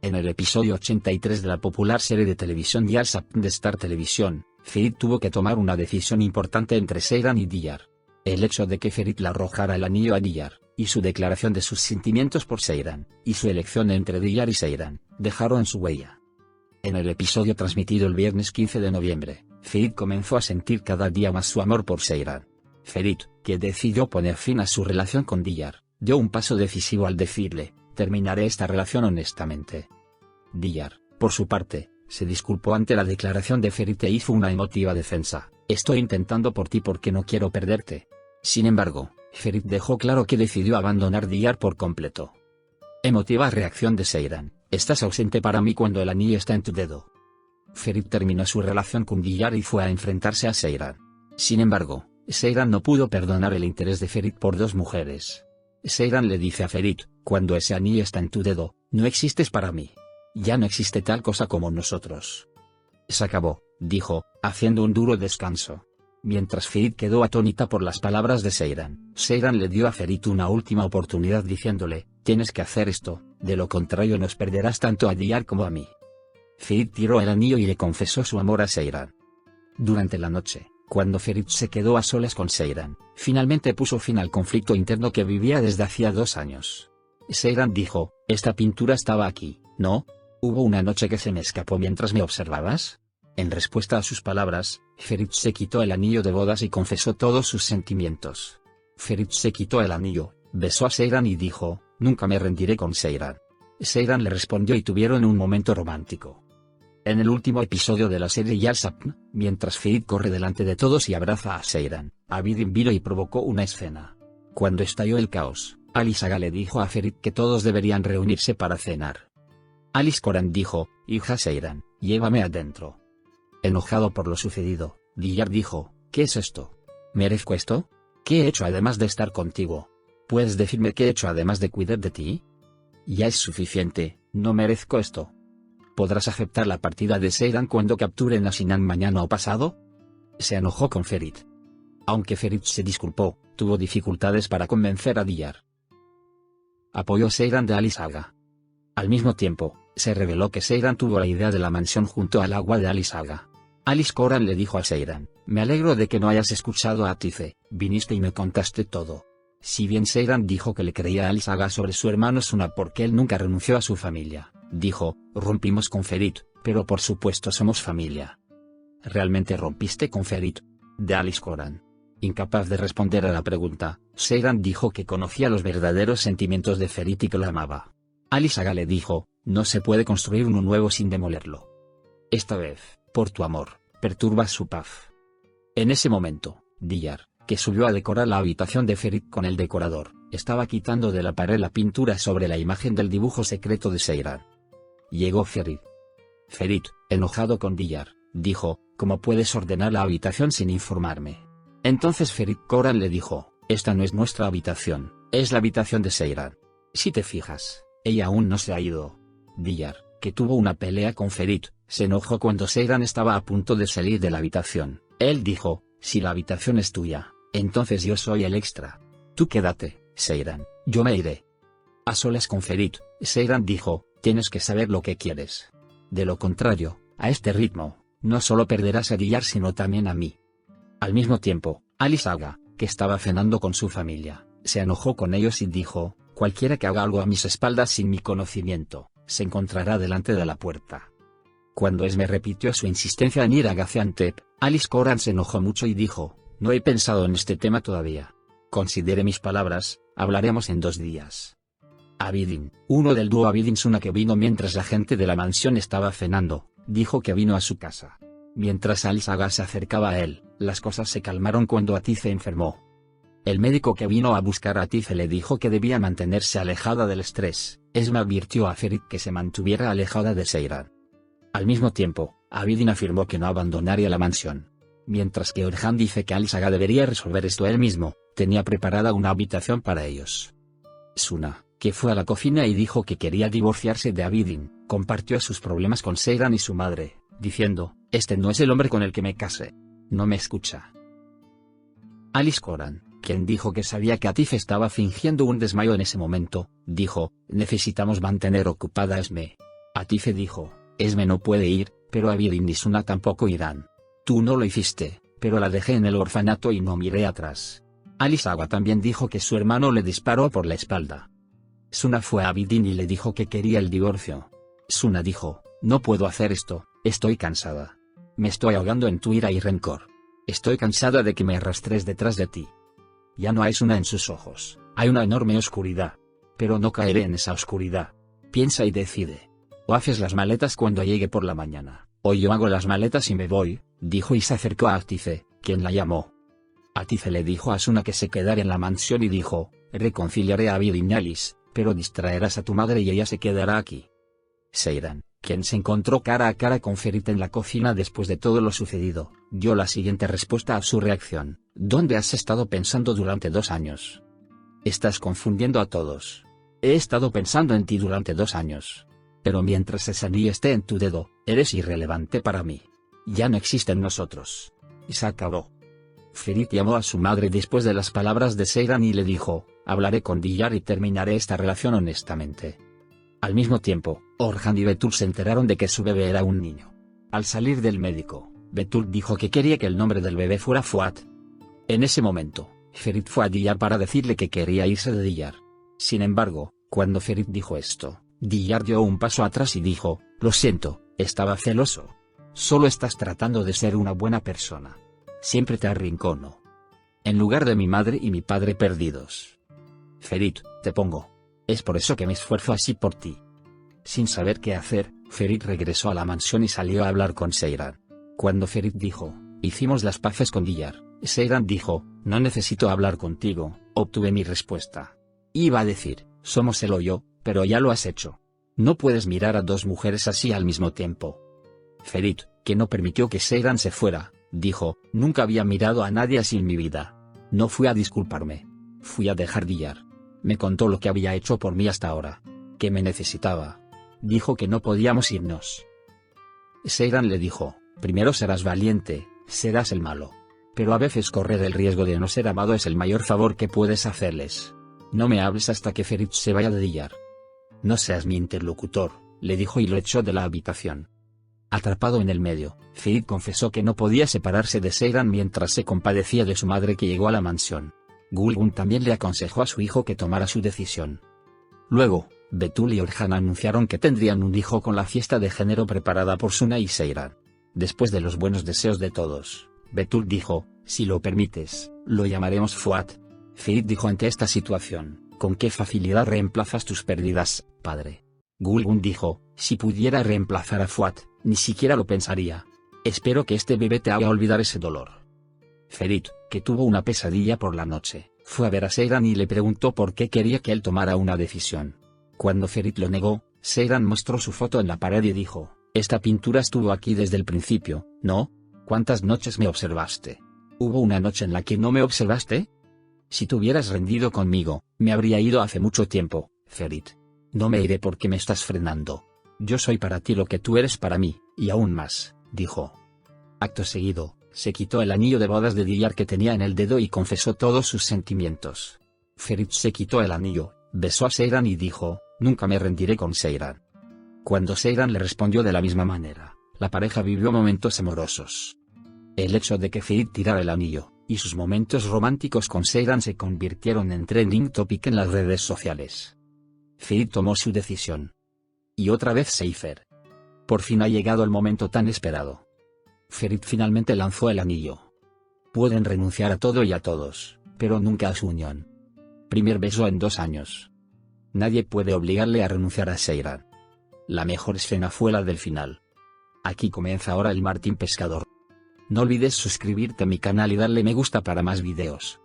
En el episodio 83 de la popular serie de televisión Diyar Sapn de Star Television, Ferit tuvo que tomar una decisión importante entre Seyran y Diyar. El hecho de que Ferit le arrojara el anillo a Diyar, y su declaración de sus sentimientos por Seyran, y su elección entre Diyar y Seyran, dejaron su huella. En el episodio transmitido el viernes 15 de noviembre, Ferit comenzó a sentir cada día más su amor por Seyran. Ferit, que decidió poner fin a su relación con Diyar, dio un paso decisivo al decirle: terminaré esta relación honestamente. Diyar, por su parte, se disculpó ante la declaración de Ferit e hizo una emotiva defensa: estoy intentando por ti porque no quiero perderte. Sin embargo, Ferit dejó claro que decidió abandonar Diyar por completo. Emotiva reacción de Seyran: estás ausente para mí cuando el anillo está en tu dedo. Ferit terminó su relación con Diyar y fue a enfrentarse a Seyran. Sin embargo, Seyran no pudo perdonar el interés de Ferit por dos mujeres. Seyran le dice a Ferit: cuando ese anillo está en tu dedo, no existes para mí. Ya no existe tal cosa como nosotros. Se acabó, dijo, haciendo un duro descanso. Mientras Ferit quedó atónita por las palabras de Seyran, Seyran le dio a Ferit una última oportunidad diciéndole: tienes que hacer esto, de lo contrario nos perderás tanto a Diyar como a mí. Ferit tiró el anillo y le confesó su amor a Seyran. Durante la noche, cuando Ferit se quedó a solas con Seyran, finalmente puso fin al conflicto interno que vivía desde hacía 2 años. Seyran dijo: esta pintura estaba aquí, ¿no? ¿Hubo una noche que se me escapó mientras me observabas? En respuesta a sus palabras, Ferit se quitó el anillo de bodas y confesó todos sus sentimientos. Ferit se quitó el anillo, besó a Seyran y dijo: nunca me rendiré con Seyran. Seyran le respondió y tuvieron un momento romántico. En el último episodio de la serie Diyar Sapn, mientras Ferit corre delante de todos y abraza a Seyran, Abidin vino y provocó una escena. Cuando estalló el caos, Alice Aga le dijo a Ferit que todos deberían reunirse para cenar. Alice Coran dijo: hija Seyran, llévame adentro. Enojado por lo sucedido, Diyar dijo: ¿qué es esto? ¿Merezco esto? ¿Qué he hecho además de estar contigo? ¿Puedes decirme qué he hecho además de cuidar de ti? Ya es suficiente, no merezco esto. ¿Podrás aceptar la partida de Seyran cuando capturen a Sinan mañana o pasado? Se enojó con Ferit. Aunque Ferit se disculpó, tuvo dificultades para convencer a Diyar. Apoyó Seyran de Alice Aga. Al mismo tiempo, se reveló que Seyran tuvo la idea de la mansión junto al agua de Alice Aga. Alice Coran le dijo a Seyran: me alegro de que no hayas escuchado a Atice, viniste y me contaste todo. Si bien Seyran dijo que le creía a Alice Aga sobre su hermano Suna porque él nunca renunció a su familia, dijo: rompimos con Ferit, pero por supuesto somos familia. ¿Realmente rompiste con Ferit? De Alice Coran. Incapaz de responder a la pregunta, Seyran dijo que conocía los verdaderos sentimientos de Ferit y que lo amaba. Alice Aga le dijo: no se puede construir uno nuevo sin demolerlo. Esta vez, por tu amor, perturbas su paz. En ese momento, Diyar, que subió a decorar la habitación de Ferit con el decorador, estaba quitando de la pared la pintura sobre la imagen del dibujo secreto de Seyran. Llegó Ferit. Ferit, enojado con Diyar, dijo: ¿cómo puedes ordenar la habitación sin informarme? Entonces Ferit Coran le dijo: esta no es nuestra habitación, es la habitación de Seyran. Si te fijas, ella aún no se ha ido. Diyar, que tuvo una pelea con Ferit, se enojó cuando Seyran estaba a punto de salir de la habitación. Él dijo: si la habitación es tuya, entonces yo soy el extra. Tú quédate, Seyran, yo me iré. A solas con Ferit, Seyran dijo: tienes que saber lo que quieres. De lo contrario, a este ritmo, no solo perderás a Diyar sino también a mí. Al mismo tiempo, Alice Aga, que estaba cenando con su familia, se enojó con ellos y dijo: cualquiera que haga algo a mis espaldas sin mi conocimiento, se encontrará delante de la puerta. Cuando Esme repitió su insistencia en ir a Gaziantep, Alice Coran se enojó mucho y dijo: no he pensado en este tema todavía. Considere mis palabras, hablaremos en 2 días. Abidin, uno del dúo Abidin Suna que vino mientras la gente de la mansión estaba cenando, dijo que vino a su casa. Mientras Alice Aga se acercaba a él, las cosas se calmaron cuando Atice enfermó. El médico que vino a buscar a Atice le dijo que debía mantenerse alejada del estrés. Esme advirtió a Ferit que se mantuviera alejada de Seyran. Al mismo tiempo, Abidin afirmó que no abandonaría la mansión. Mientras que Orhan dice que Alice Aga debería resolver esto él mismo, tenía preparada una habitación para ellos. Suna, que fue a la cocina y dijo que quería divorciarse de Abidin, compartió sus problemas con Seyran y su madre, diciendo: este no es el hombre con el que me case. No me escucha. Alice Coran, quien dijo que sabía que Atice estaba fingiendo un desmayo en ese momento, dijo: necesitamos mantener ocupada a Esme. Atife dijo, Esme no puede ir, pero Abidin y Suna tampoco irán. Tú no lo hiciste, pero la dejé en el orfanato y no miré atrás. Alisawa también dijo que su hermano le disparó por la espalda. Suna fue a Abidin y le dijo que quería el divorcio. Suna dijo, no puedo hacer esto, estoy cansada. Me estoy ahogando en tu ira y rencor. Estoy cansada de que me arrastres detrás de ti. Ya no hay Suna en sus ojos, hay una enorme oscuridad. Pero no caeré en esa oscuridad. Piensa y decide. O haces las maletas cuando llegue por la mañana, o yo hago las maletas y me voy, dijo y se acercó a Atife, quien la llamó. Atife le dijo a Suna que se quedara en la mansión y dijo, reconciliaré a Abidin y Alice, pero distraerás a tu madre y ella se quedará aquí. Seiran, quien se encontró cara a cara con Ferit en la cocina después de todo lo sucedido, dio la siguiente respuesta a su reacción, ¿dónde has estado pensando durante 2 años? Estás confundiendo a todos. He estado pensando en ti durante 2 años. Pero mientras ese anillo esté en tu dedo, eres irrelevante para mí. Ya no existen nosotros. Y se acabó. Ferit llamó a su madre después de las palabras de Seiran y le dijo, hablaré con Diyar y terminaré esta relación honestamente. Al mismo tiempo, Orhan y Betul se enteraron de que su bebé era un niño. Al salir del médico, Betul dijo que quería que el nombre del bebé fuera Fuat. En ese momento, Ferit fue a Diyar para decirle que quería irse de Diyar. Sin embargo, cuando Ferit dijo esto, Diyar dio un paso atrás y dijo, lo siento, estaba celoso. Solo estás tratando de ser una buena persona. Siempre te arrincono. En lugar de mi madre y mi padre perdidos. Ferit, te pongo. Es por eso que me esfuerzo así por ti. Sin saber qué hacer, Ferit regresó a la mansión y salió a hablar con Seiran. Cuando Ferit dijo, hicimos las paces con Diyar, Seiran dijo, no necesito hablar contigo, obtuve mi respuesta. Iba a decir, somos él o yo, pero ya lo has hecho. No puedes mirar a 2 mujeres así al mismo tiempo. Ferit, que no permitió que Seiran se fuera, dijo, nunca había mirado a nadie así en mi vida. No fui a disculparme. Fui a dejar Diyar. Me contó lo que había hecho por mí hasta ahora. Que me necesitaba. Dijo que no podíamos irnos. Seiran le dijo, primero serás valiente, serás el malo. Pero a veces correr el riesgo de no ser amado es el mayor favor que puedes hacerles. No me hables hasta que Ferit se vaya de Diyar. No seas mi interlocutor, le dijo y lo echó de la habitación. Atrapado en el medio, Ferit confesó que no podía separarse de Seiran mientras se compadecía de su madre que llegó a la mansión. Gulgun también le aconsejó a su hijo que tomara su decisión. Luego, Betul y Orhan anunciaron que tendrían un hijo con la fiesta de género preparada por Suna y Seiran. Después de los buenos deseos de todos, Betul dijo, si lo permites, lo llamaremos Fuat. Ferit dijo ante esta situación, ¿con qué facilidad reemplazas tus pérdidas, padre? Gulgun dijo, si pudiera reemplazar a Fuat, ni siquiera lo pensaría. Espero que este bebé te haga olvidar ese dolor. Ferit, que tuvo una pesadilla por la noche, fue a ver a Seiran y le preguntó por qué quería que él tomara una decisión. Cuando Ferit lo negó, Seiran mostró su foto en la pared y dijo, esta pintura estuvo aquí desde el principio, ¿no? ¿Cuántas noches me observaste? ¿Hubo una noche en la que no me observaste? Si te hubieras rendido conmigo, me habría ido hace mucho tiempo, Ferit. No me iré porque me estás frenando. Yo soy para ti lo que tú eres para mí, y aún más, dijo. Acto seguido, se quitó el anillo de bodas de Diyar que tenía en el dedo y confesó todos sus sentimientos. Ferit se quitó el anillo, besó a Seiran y dijo, nunca me rendiré con Seiran. Cuando Seiran le respondió de la misma manera, la pareja vivió momentos amorosos. El hecho de que Ferit tirara el anillo, y sus momentos románticos con Seiran se convirtieron en trending topic en las redes sociales. Ferit tomó su decisión. Y otra vez Seifer. Por fin ha llegado el momento tan esperado. Ferit finalmente lanzó el anillo. Pueden renunciar a todo y a todos, pero nunca a su unión. Primer beso en 2 años. Nadie puede obligarle a renunciar a Seiran. La mejor escena fue la del final. Aquí comienza ahora el Martín Pescador. No olvides suscribirte a mi canal y darle me gusta para más videos.